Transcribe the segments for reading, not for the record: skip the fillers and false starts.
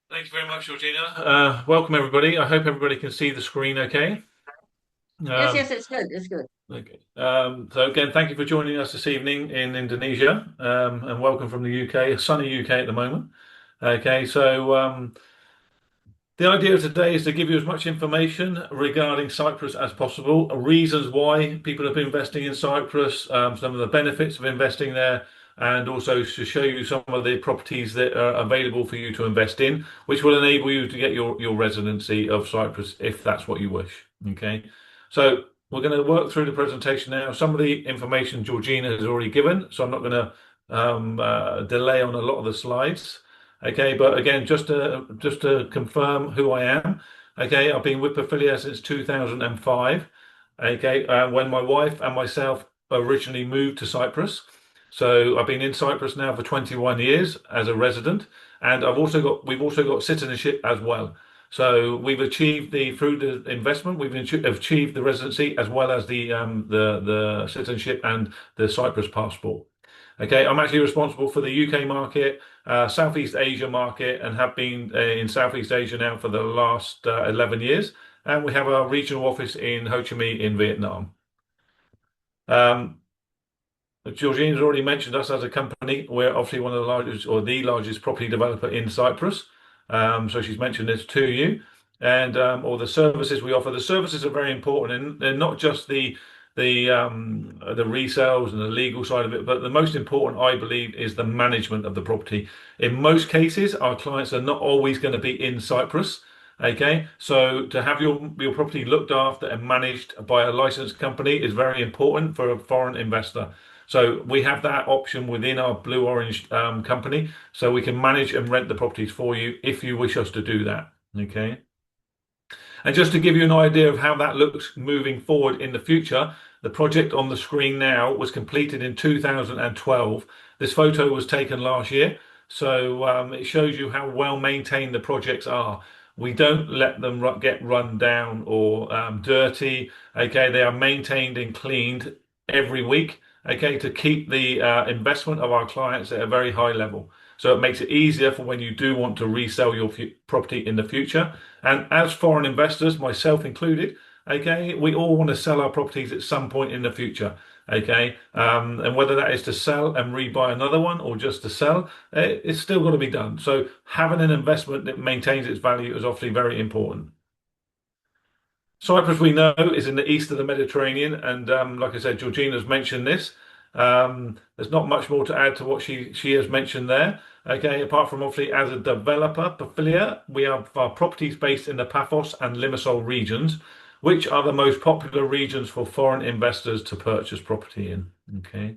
Thank you very much, Georgina. Welcome, everybody. I hope everybody can see the screen okay. Yes, Um, yes, it's good. It's good. okay. So again, thank you for joining us this evening in Indonesia, and welcome from the UK, sunny UK at the moment. Okay, the idea of today is to give you as much information regarding Cyprus as possible, reasons why people have been investing in Cyprus, some of the benefits of investing there, and also to show you some of the properties that are available for you to invest in, which will enable you to get your residency of Cyprus if that's what you wish. Okay, so we're going to work through the presentation now. Some of the information Georgina has already given, so I'm not going to delay on a lot of the slides. Okay, but again, just to confirm who I am. Okay, I've been with Pafilia since 2005. Okay, when my wife and myself originally moved to Cyprus. So I've been in Cyprus now for 21 years as a resident, and we've also got citizenship as well. So we've achieved through the investment, we've achieved the residency as well as the citizenship and the Cyprus passport. Okay, I'm actually responsible for the UK market, Southeast Asia market, and have been in Southeast Asia now for the last 11 years. And we have our regional office in Ho Chi Minh in Vietnam. Um, Georgina's already mentioned us as a company. We're obviously one of the largest or the largest property developer in Cyprus. So she's mentioned this to you. And all the services we offer. The services are very important, and they're not just the resales and the legal side of it, but the most important, I believe, is the management of the property. In most cases, our clients are not always going to be in Cyprus. Okay, so to have your property looked after and managed by a licensed company is very important for a foreign investor. So we have that option within our Blue Orange company, so we can manage and rent the properties for you if you wish us to do that. Okay. And just to give you an idea of how that looks moving forward in the future, the project on the screen now was completed in 2012. This photo was taken last year, so it shows you how well maintained the projects are. We don't let them get run down or dirty. Okay, they are maintained and cleaned every week. Okay, to keep the investment of our clients at a very high level. So it makes it easier for when you do want to resell your property in the future. And as foreign investors, myself included, okay, we all want to sell our properties at some point in the future. Okay, and whether that is to sell and rebuy another one or just to sell, it's still got to be done. So having an investment that maintains its value is obviously very important. Cyprus, we know, is in the east of the Mediterranean, and like I said, Georgina's mentioned this. There's not much more to add to what she has mentioned there. Okay, apart from obviously as a developer, Pafilia, we have our properties based in the Paphos and Limassol regions, which are the most popular regions for foreign investors to purchase property in. Okay.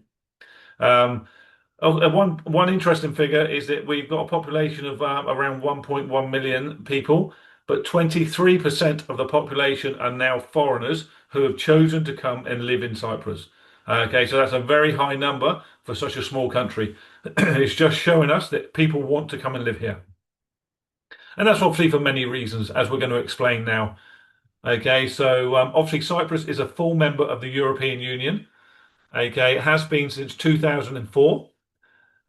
Um, one interesting figure is that we've got a population of around 1.1 million people, but 23% of the population are now foreigners who have chosen to come and live in Cyprus. Okay, so that's a very high number for such a small country. It's just showing us that people want to come and live here. And that's obviously for many reasons, as we're going to explain now. Okay, so obviously Cyprus is a full member of the European Union. Okay, it has been since 2004.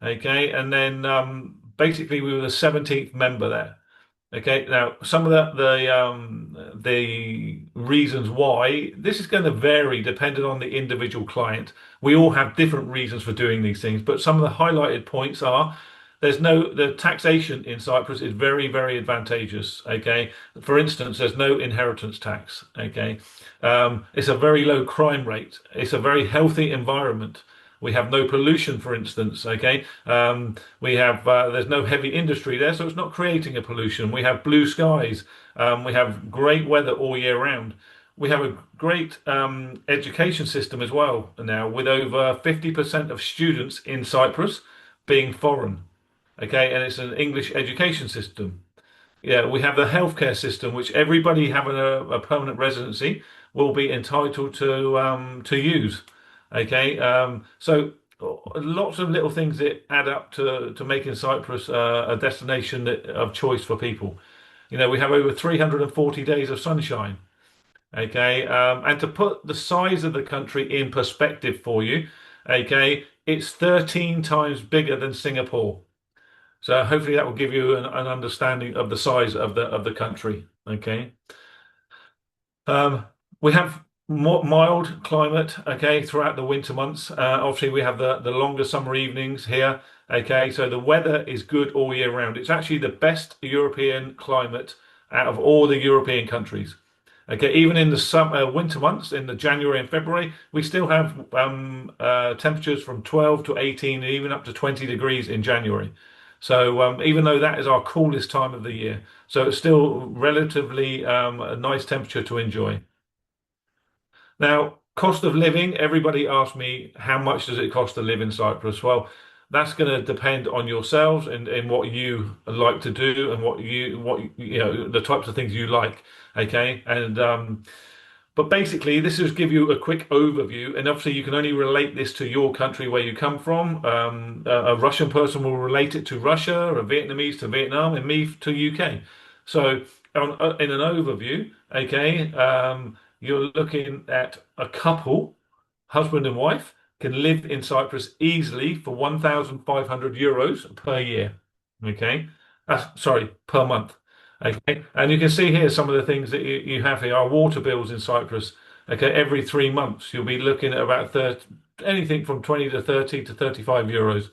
Okay, and then basically we were the 17th member there. Okay, now some of the reasons why this is going to vary depending on the individual client. We all have different reasons for doing these things, but some of the highlighted points are the taxation in Cyprus is very, very advantageous. Okay, for instance, there's no inheritance tax. Okay, it's a very low crime rate. It's a very healthy environment. We have no pollution, for instance. Okay, we have there's no heavy industry there, so it's not creating a pollution. We have blue skies. We have great weather all year round. We have a great education system as well now, with over 50% of students in Cyprus being foreign. Okay, and it's an English education system. Yeah, we have the healthcare system, which everybody having a permanent residency will be entitled to use. Okay, so lots of little things that add up to making Cyprus a destination of choice for people. You know, we have over 340 days of sunshine. Okay, and to put the size of the country in perspective for you, okay, it's 13 times bigger than Singapore. So hopefully that will give you an understanding of the size of the country. Okay. Um, we have more mild climate, okay, throughout the winter months. Obviously, we have the longer summer evenings here, okay. So the weather is good all year round. It's actually the best European climate out of all the European countries. Okay, even in the summer, winter months, in the January and February, we still have temperatures from 12 to 18, even up to 20 degrees in January. So even though that is our coolest time of the year, so it's still relatively a nice temperature to enjoy. Now, cost of living, everybody asks me, how much does it cost to live in Cyprus? Well, that's going to depend on yourselves and what you like to do and the types of things you like. Okay. But basically, this is give you a quick overview, and obviously you can only relate this to your country where you come from. A Russian person will relate it to Russia, a Vietnamese to Vietnam, and me to UK. So, in an overview, okay, you're looking at a couple, husband and wife, can live in Cyprus easily for 1,500 euros per year. Okay, sorry, per month. Okay, and you can see here some of the things that you have here. Our water bills in Cyprus. Okay, every 3 months you'll be looking at about 30, anything from 20 to 30 to 35 euros.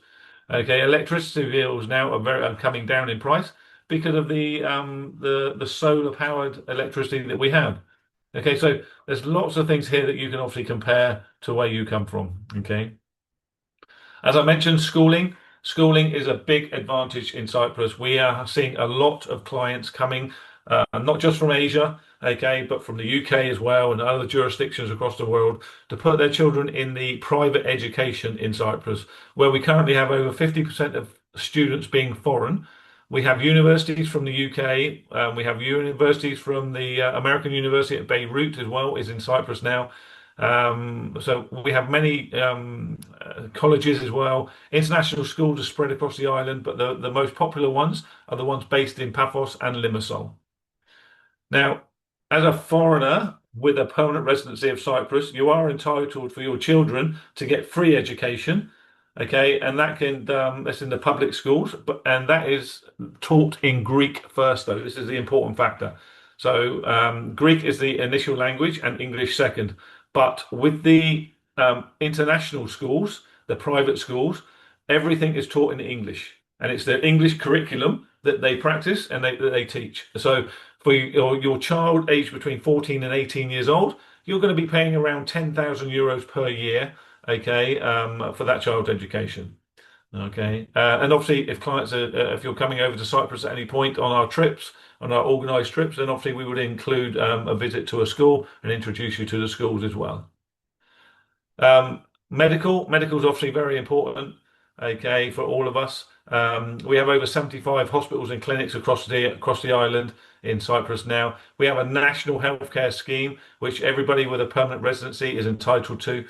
Okay, electricity bills now are coming down in price because of the solar powered electricity that we have. Okay, so there's lots of things here that you can obviously compare to where you come from. Okay. As I mentioned, schooling. Schooling is a big advantage in Cyprus. We are seeing a lot of clients coming, not just from Asia, okay, but from the UK as well and other jurisdictions across the world to put their children in the private education in Cyprus, where we currently have over 50% of students being foreign. We have universities from the UK. We have universities from the American University at Beirut as well, is in Cyprus now. So we have many colleges as well. International schools are spread across the island, but the most popular ones are the ones based in Paphos and Limassol. Now, as a foreigner with a permanent residency of Cyprus, you are entitled for your children to get free education. Okay, and that's in the public schools, and that is taught in Greek first, though. This is the important factor. So Greek is the initial language and English second. But with the international schools, the private schools, everything is taught in English, and it's their English curriculum that they practice and that they teach. So for your child aged between 14 and 18 years old, you're going to be paying around 10,000 euros per year, okay, for that child's education. Okay, and obviously, if you're coming over to Cyprus at any point on our trips, on our organised trips, then obviously we would include a visit to a school and introduce you to the schools as well. Medical is obviously very important, okay, for all of us. We have over 75 hospitals and clinics across the island in Cyprus now. We have a national healthcare scheme which everybody with a permanent residency is entitled to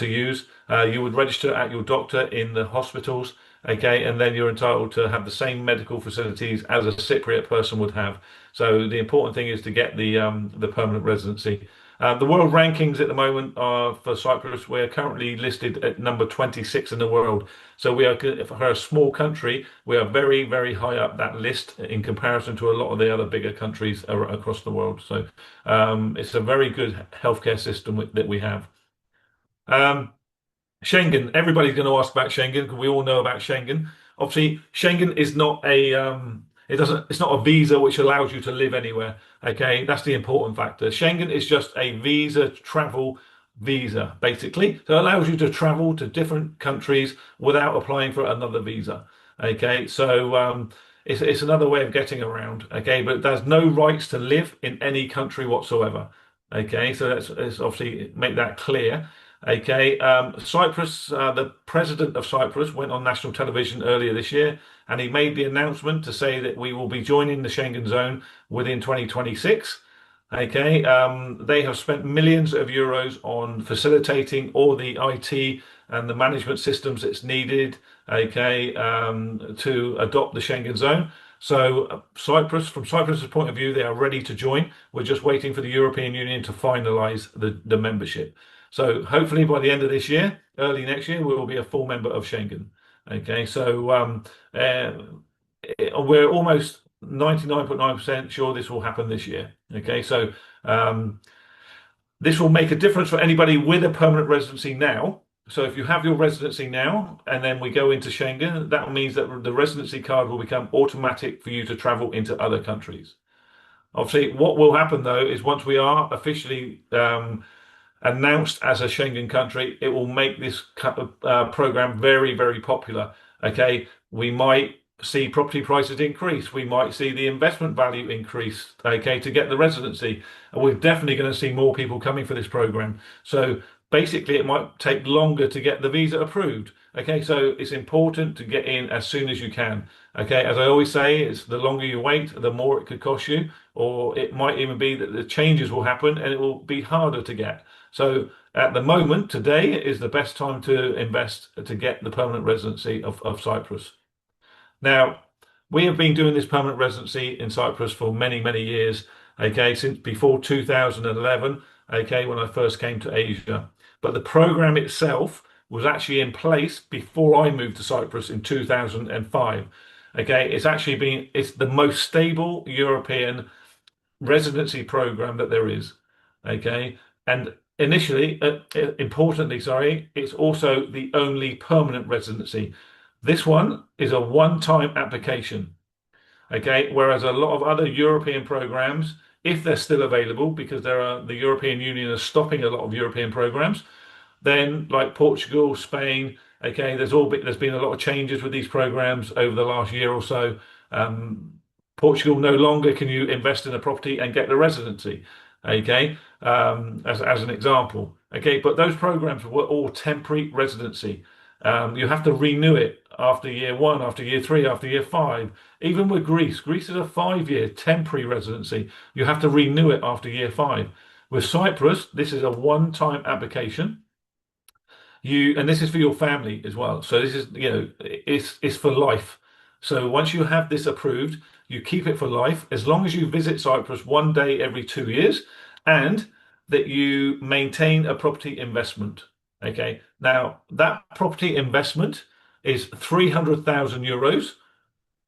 use. You would register at your doctor in the hospitals, okay, and then you're entitled to have the same medical facilities as a Cypriot person would have. So the important thing is to get the permanent residency. The world rankings at the moment are for Cyprus. We're currently listed at number 26 in the world. So we are, for a small country, we are very, very high up that list in comparison to a lot of the other bigger countries across the world. So it's a very good healthcare system that we have. Um, Schengen. Everybody's going to ask about Schengen because we all know about Schengen. Obviously, Schengen is not it's not a visa which allows you to live anywhere. Okay, that's the important factor. Schengen is just a travel visa, basically. So it allows you to travel to different countries without applying for another visa. Okay, so it's another way of getting around. Okay, but there's no rights to live in any country whatsoever. Okay, so let's obviously make that clear. Okay, Cyprus, the president of Cyprus went on national television earlier this year and he made the announcement to say that we will be joining the Schengen zone within 2026. Okay, they have spent millions of euros on facilitating all the IT and the management systems that's needed, okay, to adopt the Schengen zone. So from Cyprus's point of view, they are ready to join. We're just waiting for the European Union to finalise the membership. So hopefully by the end of this year, early next year, we will be a full member of Schengen. Okay, so we're almost 99.9% sure this will happen this year. Okay, so um, this will make a difference for anybody with a permanent residency now. So if you have your residency now and then we go into Schengen, that means that the residency card will become automatic for you to travel into other countries. Obviously, what will happen though is once we are officially announced as a Schengen country, it will make this program very, very popular. Okay, we might see property prices increase. We might see the investment value increase. Okay, to get the residency, and we're definitely going to see more people coming for this program. So basically, it might take longer to get the visa approved. Okay, so it's important to get in as soon as you can. Okay, as I always say, it's the longer you wait, the more it could cost you, or it might even be that the changes will happen and it will be harder to get. So at the moment, today is the best time to invest to get the permanent residency of Cyprus. Now, we have been doing this permanent residency in Cyprus for many, many years, okay, since before 2011, okay, when I first came to Asia. But the program itself was actually in place before I moved to Cyprus in 2005. Okay, it's the most stable European residency program that there is. Okay, and importantly, sorry, it's also the only permanent residency. This one is a one-time application. Okay, whereas a lot of other European programs, if they're still available, because the European Union is stopping a lot of European programs, then like Portugal, Spain, okay, there's been a lot of changes with these programs over the last year or so. Um, Portugal no longer can you invest in a property and get the residency, okay, as an example, okay, but those programs were all temporary residency. You have to renew it after year one, after year three, after year five. Even with Greece, Greece is a 5-year temporary residency. You have to renew it after year five. With Cyprus, this is a one-time application. And this is for your family as well. So this is, it's for life. So once you have this approved, you keep it for life as long as you visit Cyprus one day every 2 years and that you maintain a property investment. Okay. Now that property investment is 300,000 euros.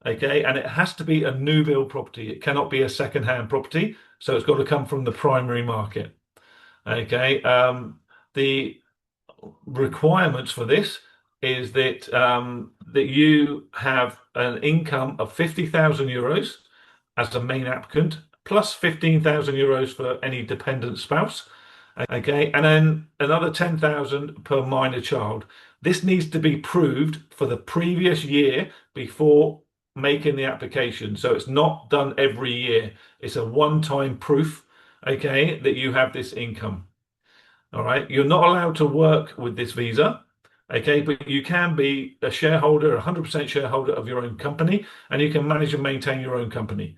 Okay. And it has to be a new build property. It cannot be a second-hand property. So it's got to come from the primary market. Okay. The requirements for this is that you have an income of 50,000 euros as a main applicant, plus 15,000 euros for any dependent spouse. Okay, and then another 10,000 per minor child. This needs to be proved for the previous year before making the application. So it's not done every year. It's a one-time proof, okay, that you have this income. All right. You're not allowed to work with this visa. Okay. But you can be a shareholder, 100% shareholder of your own company, and you can manage and maintain your own company.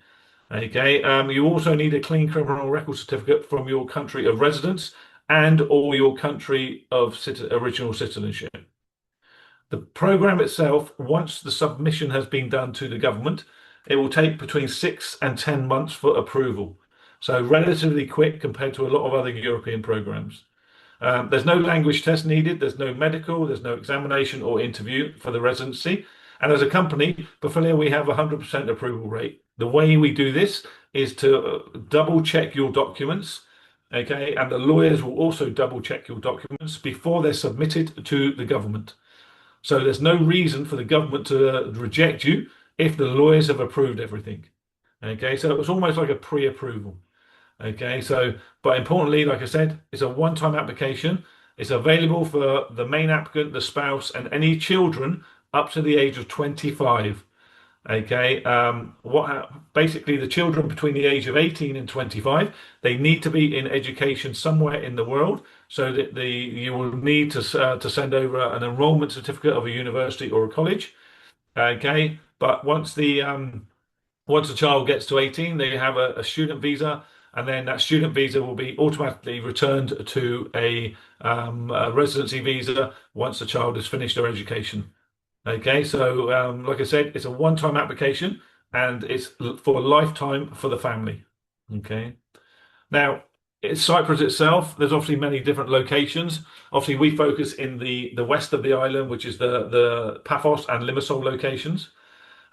Okay. You also need a clean criminal record certificate from your country of residence and or your country of original citizenship. The program itself, once the submission has been done to the government, it will take between 6 and 10 months for approval. So relatively quick compared to a lot of other European programs. There's no language test needed, there's no medical, there's no examination or interview for the residency. And as a company, Pafilia, we have a 100% approval rate. The way we do this is to double check your documents, okay? And the lawyers will also double check your documents before they're submitted to the government. So there's no reason for the government to reject you if the lawyers have approved everything. Okay, so it was almost like a pre-approval. Okay, so, but importantly, like I said, it's a one-time application. It's available for the main applicant, the spouse, and any children up to the age of 25. Okay, basically the children between the age of 18 and 25, they need to be in education somewhere in the world, so that you will need to send over an enrollment certificate of a university or a college. Okay, but once a child gets to 18, they have a student visa, and then that student visa will be automatically returned to a residency visa once the child has finished their education. Okay, so like I said, it's a one-time application and it's for a lifetime for the family. Okay, now Cyprus itself, there's obviously many different locations. Obviously, we focus in the west of the island, which is the Paphos and Limassol locations.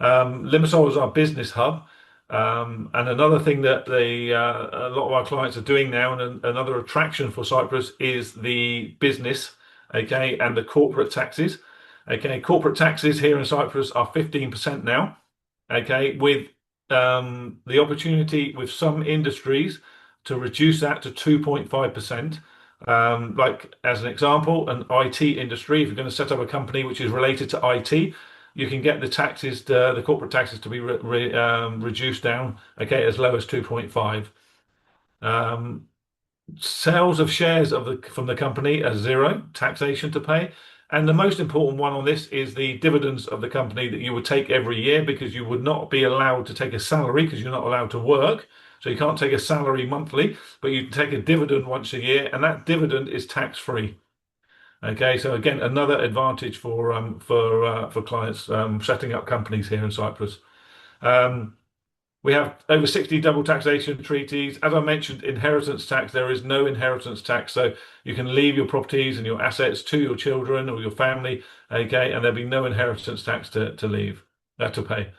Limassol is our business hub. And another thing that a lot of our clients are doing now, and another attraction for Cyprus, is the business, okay, and the corporate taxes. Okay, corporate taxes here in Cyprus are 15% now, okay, with the opportunity with some industries to reduce that to 2.5%. Like as an example, an IT industry, if you're going to set up a company which is related to IT, you can get the taxes, the corporate taxes, to be reduced down, okay, as low as 2.5. Sales of shares from the company are zero taxation to pay. And the most important one on this is the dividends of the company that you would take every year, because you would not be allowed to take a salary because you're not allowed to work. So you can't take a salary monthly, but you can take a dividend once a year, and that dividend is tax free. Okay, so again, another advantage for clients setting up companies here in Cyprus. We have over 60 double taxation treaties. As I mentioned, inheritance tax, there is no inheritance tax. So you can leave your properties and your assets to your children or your family, okay, and there'll be no inheritance tax to pay.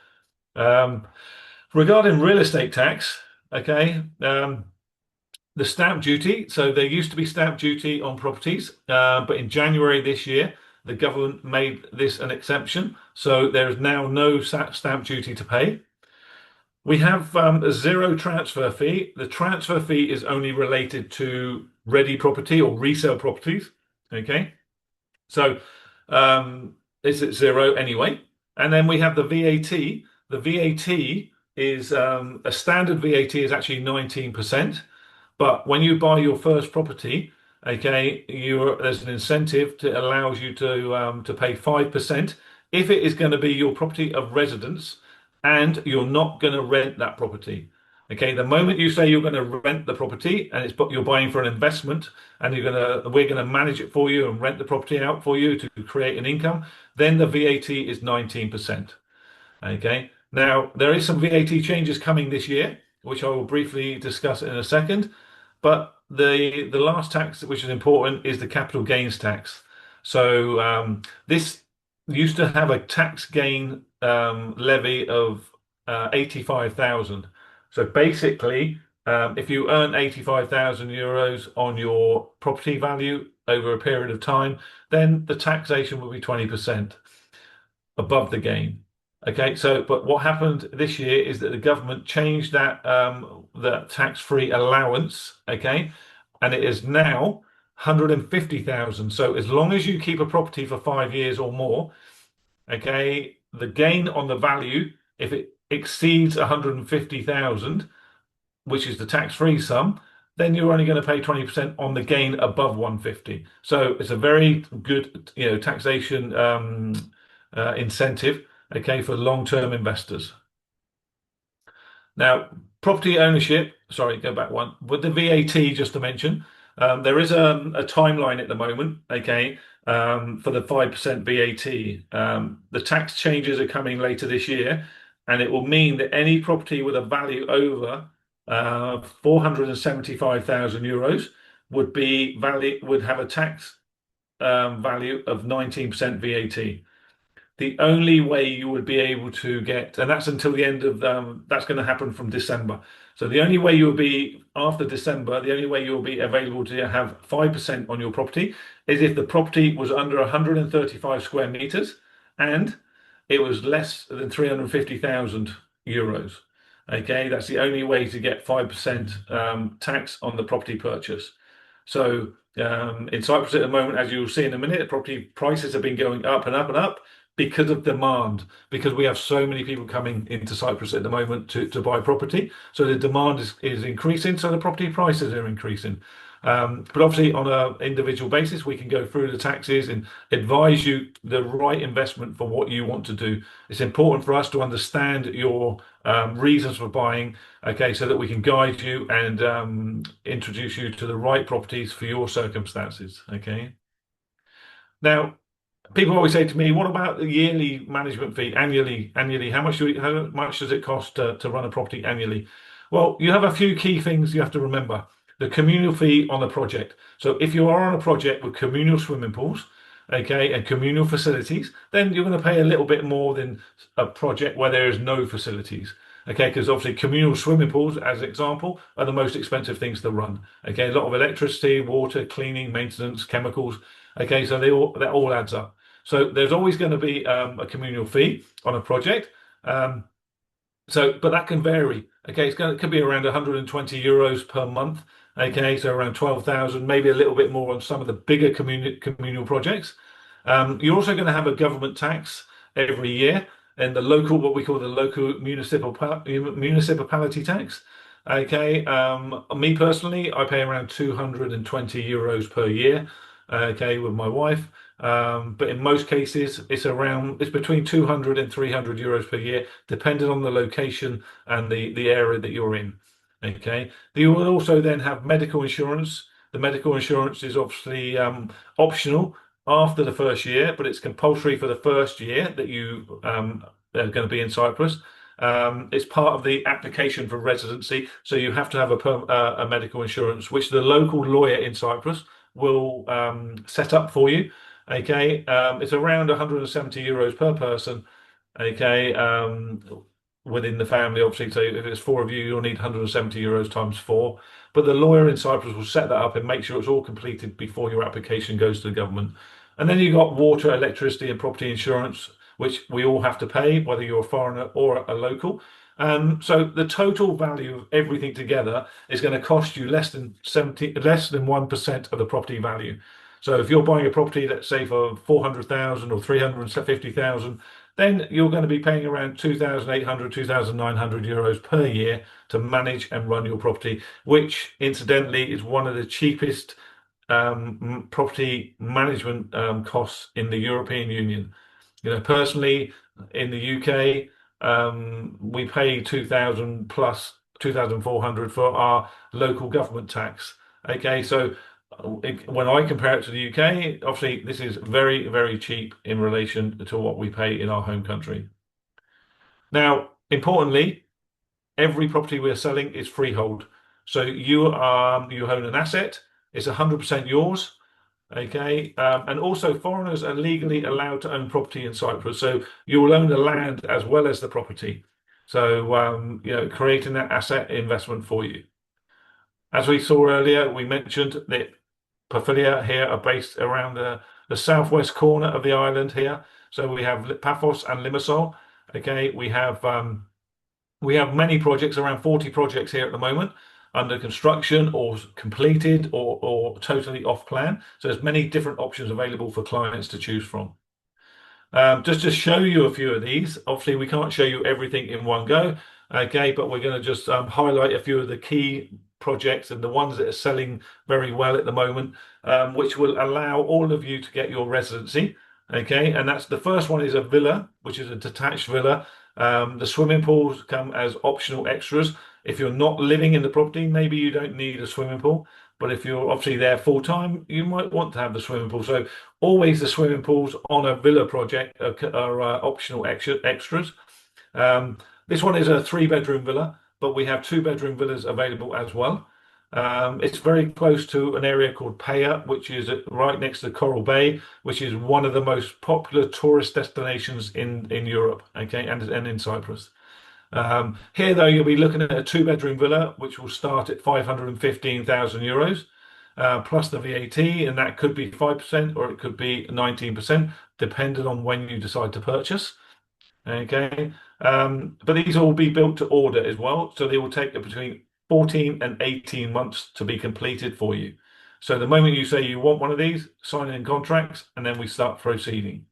Regarding real estate tax, okay, the stamp duty. So there used to be stamp duty on properties, but in January this year, the government made this an exemption. So there is now no stamp duty to pay. We have a zero transfer fee. The transfer fee is only related to ready property or resale properties. Okay, so it's at zero anyway. And then we have the VAT. The VAT is a standard VAT is actually 19%. But when you buy your first property, okay, there's an incentive that allows you to pay 5% if it is going to be your property of residence and you're not going to rent that property. Okay, the moment you say you're going to rent the property and you're buying for an investment and we're going to manage it for you and rent the property out for you to create an income, then the VAT is 19%. Okay, now there is some VAT changes coming this year, which I will briefly discuss in a second. But the last tax, which is important, is the capital gains tax. So this used to have a tax gain levy of 85,000. So basically, if you earn 85,000 euros on your property value over a period of time, then the taxation will be 20% above the gain. Okay, so but what happened this year is that the government changed that the tax-free allowance, okay, and it is now 150,000. So as long as you keep a property for 5 years or more, okay, the gain on the value, if it exceeds 150,000, which is the tax-free sum, then you're only going to pay 20% on the gain above 150. So it's a very good, taxation incentive, okay, for long-term investors. Now, property ownership, sorry, go back one. With the VAT, just to mention, there is a timeline at the moment, okay, for the 5% VAT. The tax changes are coming later this year, and it will mean that any property with a value over 475,000 euros would have a tax value of 19% VAT. The only way you would be able to get, and that's until the end of, that's going to happen from December. So the only way you'll be, after December, the only way you'll be available to have 5% on your property is if the property was under 135 square meters and it was less than 350,000 euros. Okay, that's the only way to get 5% tax on the property purchase. So in Cyprus at the moment, as you'll see in a minute, property prices have been going up and up and up because of demand, because we have so many people coming into Cyprus at the moment to buy property. So the demand is increasing, so the property prices are increasing. But obviously on an individual basis, we can go through the taxes and advise you the right investment for what you want to do. It's important for us to understand your reasons for buying, okay, so that we can guide you and introduce you to the right properties for your circumstances, okay? Now, people always say to me, "What about the yearly management fee? Annually, how much does it cost to run a property annually?" Well, you have a few key things you have to remember. The communal fee on the project. So if you are on a project with communal swimming pools, okay, and communal facilities, then you're going to pay a little bit more than a project where there is no facilities. Okay, because obviously communal swimming pools, as an example, are the most expensive things to run. Okay, a lot of electricity, water, cleaning, maintenance, chemicals. Okay, so that all adds up. So there's always going to be a communal fee on a project. Um, but that can vary. Okay, it could be around 120 euros per month. Okay, so around 12,000, maybe a little bit more on some of the bigger communal projects. You're also going to have a government tax every year, and what we call the local municipality tax. Okay, me personally, I pay around 220 euros per year. Okay, with my wife. But in most cases, it's between 200 and 300 euros per year, depending on the location and the area that you're in. Okay. You will also then have medical insurance. The medical insurance is obviously optional after the first year, but it's compulsory for the first year that you are going to be in Cyprus. It's part of the application for residency, so you have to have a medical insurance, which the local lawyer in Cyprus will set up for you. Okay, it's around 170 euros per person. Okay, within the family, obviously. So if it's four of you, you'll need 170 euros times four. But the lawyer in Cyprus will set that up and make sure it's all completed before your application goes to the government. And then you've got water, electricity, and property insurance, which we all have to pay, whether you're a foreigner or a local. So the total value of everything together is going to cost you less than 1% of the property value. So if you're buying a property, let's say for 400,000 or 350,000, then you're going to be paying around 2,800, 2,900 euros per year to manage and run your property, which incidentally is one of the cheapest property management costs in the European Union. Personally, in the UK, we pay 2,000 plus 2,400 for our local government tax. Okay, so when I compare it to the UK, obviously this is very, very cheap in relation to what we pay in our home country. Now, importantly, every property we're selling is freehold. So you own an asset, it's 100% yours. Okay, and also foreigners are legally allowed to own property in Cyprus. So you will own the land as well as the property. So creating that asset investment for you. As we saw earlier, we mentioned that Pafilia here are based around the southwest corner of the island here. So we have Paphos and Limassol. Okay, we have many projects, around 40 projects here at the moment, under construction or completed or totally off plan. So there's many different options available for clients to choose from. Just to show you a few of these, obviously we can't show you everything in one go, okay, but we're going to just highlight a few of the key projects and the ones that are selling very well at the moment, which will allow all of you to get your residency. Okay, and that's the first one is a villa, which is a detached villa. The swimming pools come as optional extras. If you're not living in the property, maybe you don't need a swimming pool. But if you're obviously there full time, you might want to have the swimming pool. So always the swimming pools on a villa project are optional extras. This one is a 3-bedroom villa, but we have 2-bedroom villas available as well. It's very close to an area called Paya, which is right next to Coral Bay, which is one of the most popular tourist destinations in Europe, okay, and in Cyprus. Here, though, you'll be looking at a 2-bedroom villa, which will start at 515,000 euros, plus the VAT, and that could be 5% or it could be 19%, depending on when you decide to purchase. Okay, but these will be built to order as well, so they will take between 14 and 18 months to be completed for you. So the moment you say you want one of these, sign in contracts, and then we start proceeding.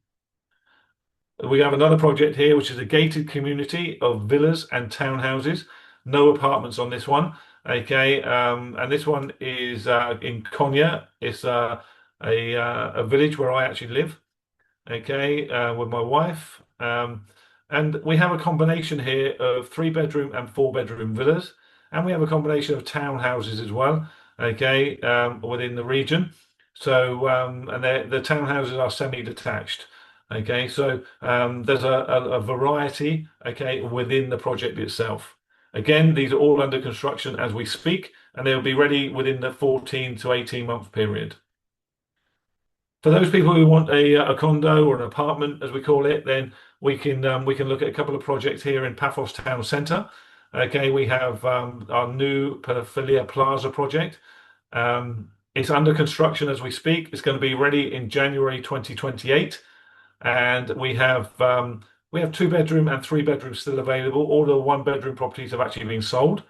We have another project here, which is a gated community of villas and townhouses. No apartments on this one. Okay, and this one is in Konya. It's a village where I actually live. Okay, with my wife. And we have a combination here of 3-bedroom and 4-bedroom villas. And we have a combination of townhouses as well, okay, within the region. So, and the townhouses are semi-detached. Okay, so there's a variety, okay, within the project itself. Again, these are all under construction as we speak, and they'll be ready within the 14 to 18 month period. For those people who want a condo or an apartment, as we call it, then we can look at a couple of projects here in Paphos Town Centre. Okay, we have our new Pafilia Plaza project. It's under construction as we speak. It's going to be ready in January 2028, and we have two bedroom and three bedrooms still available. All the one bedroom properties have actually been sold.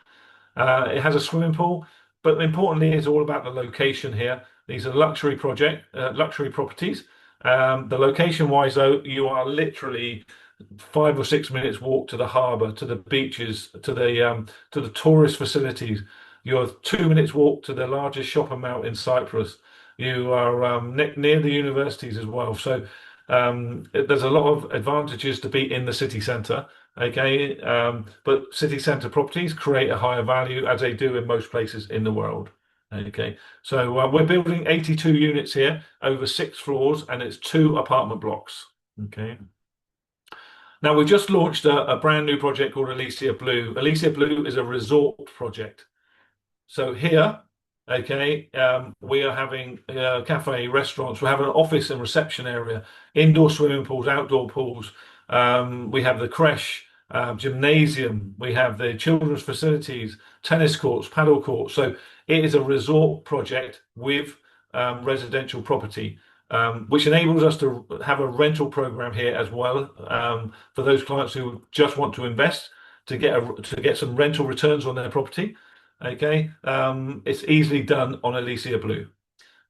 It has a swimming pool, but importantly, it's all about the location here. These are luxury properties. The location wise, though, you are literally 5 or 6 minutes walk to the harbour, to the beaches, to the tourist facilities. You're 2 minutes walk to the largest shopping mall in Cyprus. You are near the universities as well. So there's a lot of advantages to be in the city centre. Okay, but city centre properties create a higher value as they do in most places in the world. Okay, so we're building 82 units here over 6 floors, and it's two apartment blocks. Okay. Now we just launched a brand new project called Elysia Blue. Elysia Blue is a resort project. So here, okay, we are having cafe, restaurants. We have an office and reception area, indoor swimming pools, outdoor pools. We have the creche, gymnasium. We have the children's facilities, tennis courts, paddle courts. So it is a resort project with residential property, which enables us to have a rental program here as well, for those clients who just want to invest to get some rental returns on their property. Okay, it's easily done on Elysia Blue.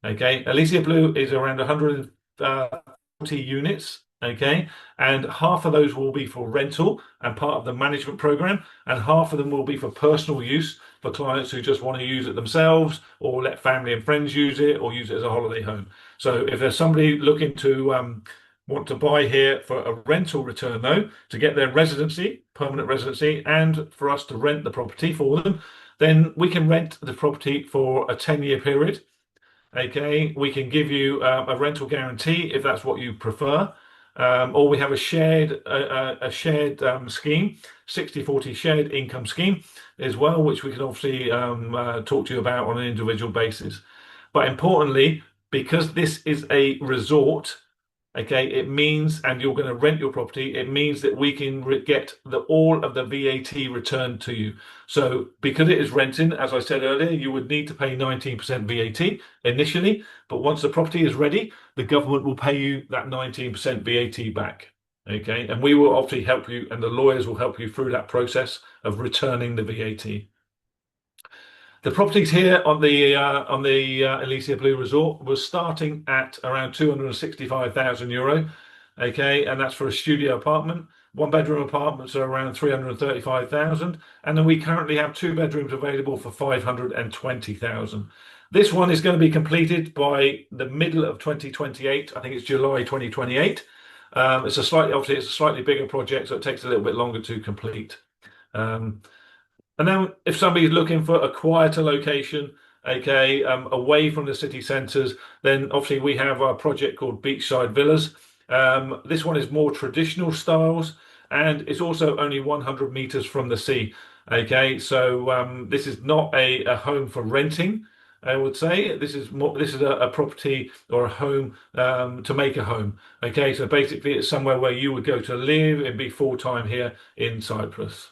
Okay, Elysia Blue is around 140 units. Okay, and half of those will be for rental and part of the management program, and half of them will be for personal use for clients who just want to use it themselves or let family and friends use it or use it as a holiday home. So if there's somebody looking to want to buy here for a rental return, though, to get their residency, permanent residency, and for us to rent the property for them, then we can rent the property for a 10-year period. Okay, we can give you a rental guarantee if that's what you prefer. Or we have a shared scheme, 60/40 shared income scheme as well, which we can obviously talk to you about on an individual basis. But importantly, because this is a resort, okay, it means, and you're going to rent your property, it means that we can get all of the VAT returned to you. So because it is renting, as I said earlier, you would need to pay 19% VAT initially, but once the property is ready, the government will pay you that 19% VAT back. Okay, and we will obviously help you, and the lawyers will help you through that process of returning the VAT. The properties here on the Elysia Blue Resort was starting at around €265,000. Okay, and that's for a studio apartment. One bedroom apartments are around 335,000, and then we currently have two bedrooms available for 520,000. This one is going to be completed by the middle of 2028. I think it's July 2028. It's a slightly bigger project, so it takes a little bit longer to complete. And then if somebody's looking for a quieter location, okay, away from the city centres, then obviously we have our project called Beachside Villas. This one is more traditional styles, and it's also only 100 meters from the sea. Okay, so this is not a home for renting, I would say. This is a property or a home to make a home. Okay, so basically it's somewhere where you would go to live and be full-time here in Cyprus.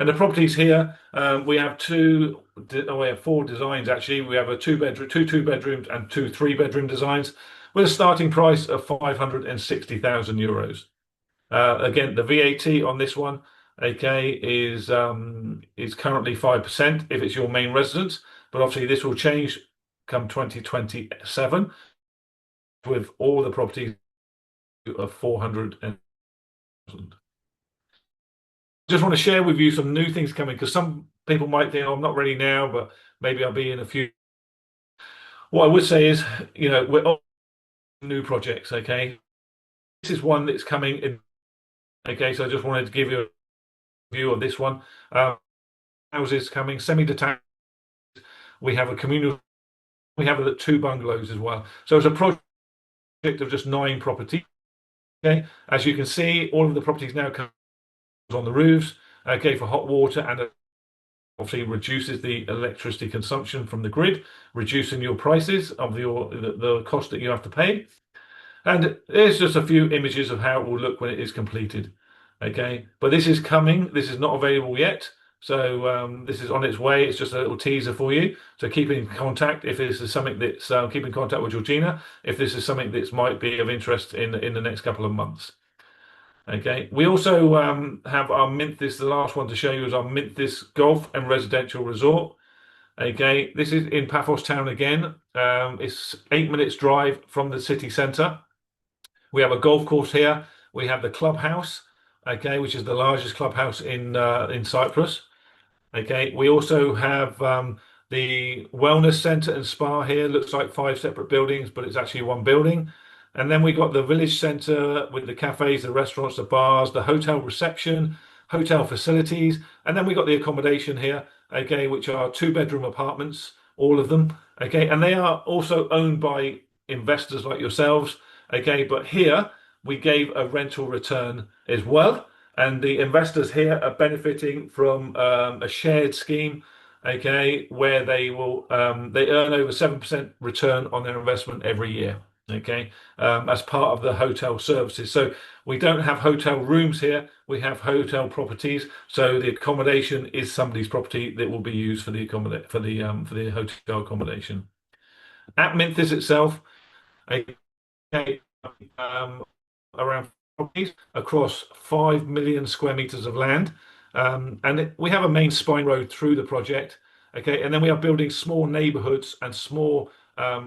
And the properties here, we have four designs actually. We have two bedrooms and two three-bedroom designs with a starting price of €560,000. Again, the VAT on this one, okay, is currently 5% if it's your main residence, but obviously this will change come 2027 with all the properties of 400,000. Just want to share with you some new things coming, because some people might think, oh, I'm not ready now, but maybe I'll be in a few. What I would say is, we're on new projects, okay? This is one that's coming in, okay? So I just wanted to give you a view of this one. Houses coming, semi-detached. We have a communal, we have two bungalows as well. So it's a project of just 9 properties, okay? As you can see, all of the properties now come on the roofs, okay, for hot water and obviously reduces the electricity consumption from the grid, reducing your prices of the cost that you have to pay. And there's just a few images of how it will look when it is completed. Okay, but this is coming. This is not available yet. So this is on its way. It's just a little teaser for you. So keep in contact if this is something that's keep in contact with Georgina if this is something that might be of interest in the next couple of months. Okay, we also have our Minthis. The last one to show you is our Minthis Golf and Residential Resort. Okay, this is in Paphos town again. It's 8 minutes drive from the city centre. We have a golf course here. We have the clubhouse, okay, which is the largest clubhouse in Cyprus. Okay, we also have the wellness centre and spa here. Looks like 5 separate buildings, but it's actually one building. And then we got the village centre with the cafes, the restaurants, the bars, the hotel reception, hotel facilities, and then we got the accommodation here, okay, which are 2-bedroom apartments, all of them, okay, and they are also owned by investors like yourselves, okay, but here we gave a rental return as well, and the investors here are benefiting from a shared scheme, okay, where they earn over 7% return on their investment every year, okay, as part of the hotel services. So we don't have hotel rooms here, we have hotel properties. So the accommodation is somebody's property that will be used for the hotel accommodation. At Minthis itself, okay, around properties across 5 million square meters of land. We have a main spine road through the project. Okay, and then we are building small neighborhoods and small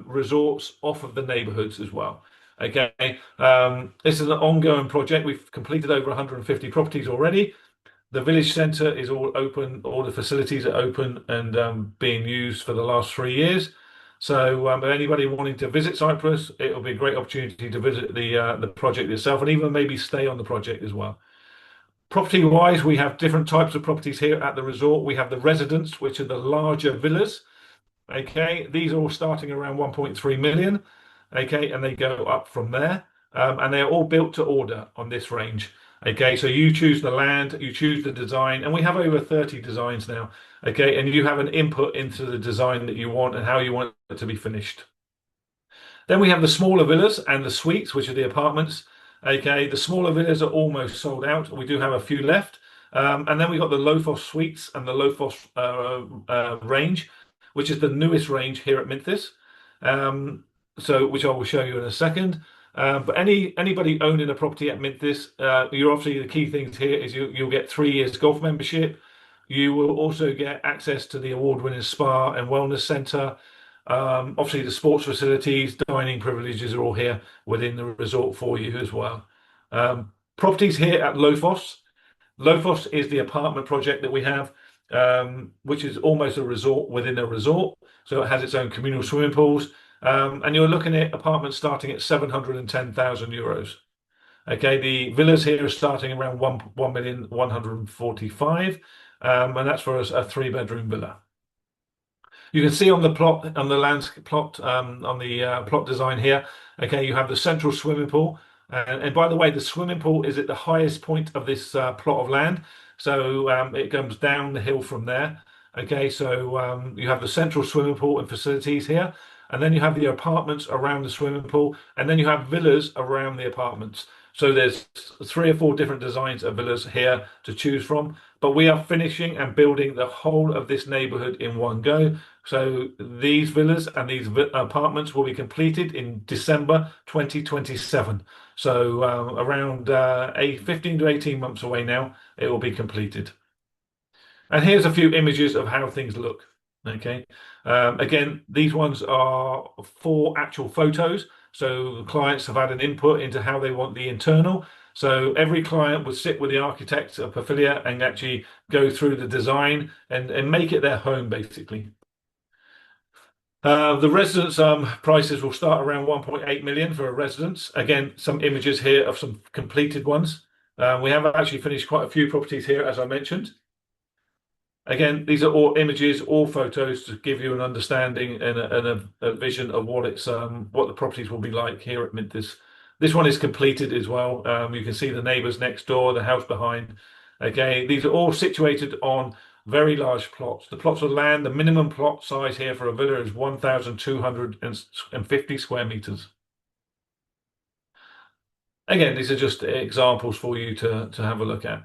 resorts off of the neighborhoods as well. Okay, this is an ongoing project. We've completed over 150 properties already. The village centre is all open. All the facilities are open and being used for the last 3 years. So anybody wanting to visit Cyprus, it will be a great opportunity to visit the project itself and even maybe stay on the project as well. Property wise, we have different types of properties here at the resort. We have the residents, which are the larger villas. Okay, these are all starting around 1.3 million. Okay, and they go up from there. And they are all built to order on this range. Okay, so you choose the land, you choose the design, and we have over 30 designs now. Okay, and you have an input into the design that you want and how you want it to be finished. Then we have the smaller villas and the suites, which are the apartments. Okay, the smaller villas are almost sold out. We do have a few left. And then we got the Lophos suites and the Lophos range, which is the newest range here at Minthis. So which I will show you in a second. But anybody owning a property at Minthis, you're obviously the key things here is you'll get 3 years golf membership. You will also get access to the award-winning spa and wellness centre. Obviously, the sports facilities, dining privileges are all here within the resort for you as well. Properties here at Lophos. Lophos is the apartment project that we have, which is almost a resort within a resort. So it has its own communal swimming pools. And you're looking at apartments starting at 710,000 euros. Okay, the villas here are starting around 1,145,000, and that's for a 3-bedroom villa. You can see on the plot, on the landscape plot, on the plot design here. Okay, you have the central swimming pool, and by the way, the swimming pool is at the highest point of this plot of land, so it comes down the hill from there. Okay, so you have the central swimming pool and facilities here. And then you have the apartments around the swimming pool, and then you have villas around the apartments. So there's 3 or 4 different designs of villas here to choose from. But we are finishing and building the whole of this neighborhood in one go. So these villas and these apartments will be completed in December 2027. So around 15 to 18 months away now, it will be completed. And here's a few images of how things look. Okay, again, these ones are 4 actual photos. So the clients have had an input into how they want the internal. So every client would sit with the architect of Pafilia and actually go through the design and make it their home, basically. The residence prices will start around 1.8 million for a residence. Again, some images here of some completed ones. We have actually finished quite a few properties here, as I mentioned. Again, these are all images, all photos to give you an understanding and a vision of what the properties will be like here at Minthis. This one is completed as well. You can see the neighbours next door, the house behind. Okay, these are all situated on very large plots. The plots of land, the minimum plot size here for a villa is 1,250 square meters. Again, these are just examples for you to have a look at.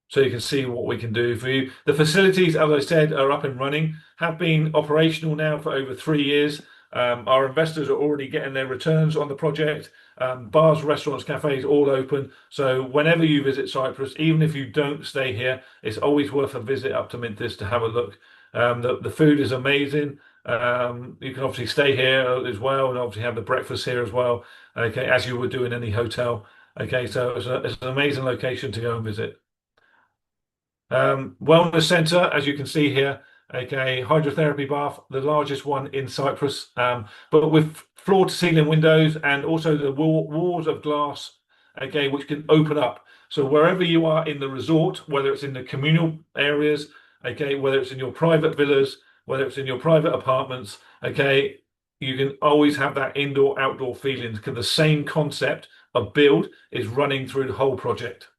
So you can see what we can do for you. The facilities, as I said, are up and running, have been operational now for over 3 years. Our investors are already getting their returns on the project. Bars, restaurants, cafes, all open. So whenever you visit Cyprus, even if you don't stay here, it's always worth a visit up to Mintis to have a look. The food is amazing. You can obviously stay here as well, and obviously have the breakfast here as well. Okay, as you would do in any hotel. Okay, so it's an amazing location to go and visit. Wellness center, as you can see here, okay, hydrotherapy bath, the largest one in Cyprus, but with floor to ceiling windows and also the walls of glass, okay, which can open up. So wherever you are in the resort, whether it's in the communal areas, okay, whether it's in your private villas, whether it's in your private apartments, okay, you can always have that indoor outdoor feeling because the same concept of build is running through the whole project.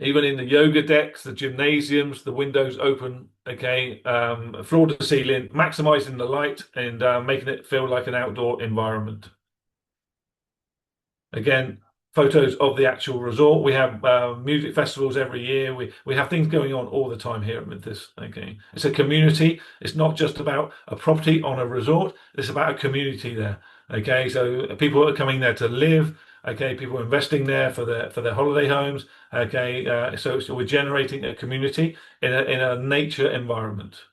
Even in the yoga decks, the gymnasiums, the windows open, okay, floor to ceiling, maximizing the light and making it feel like an outdoor environment. Again, photos of the actual resort. We have music festivals every year. We have things going on all the time here at Mintis. Okay, it's a community. It's not just about a property on a resort. It's about a community there. Okay, so people are coming there to live. Okay, people are investing there for their holiday homes. Okay, so we're generating a community in a nature environment.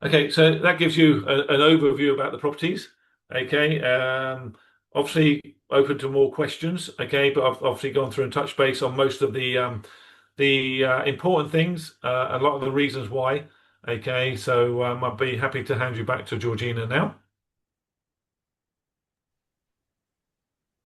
Okay, so that gives you an overview about the properties. Okay, obviously open to more questions. Okay, but I've obviously gone through and touched base on most of the important things, a lot of the reasons why. Okay, so I'd be happy to hand you back to Georgina now.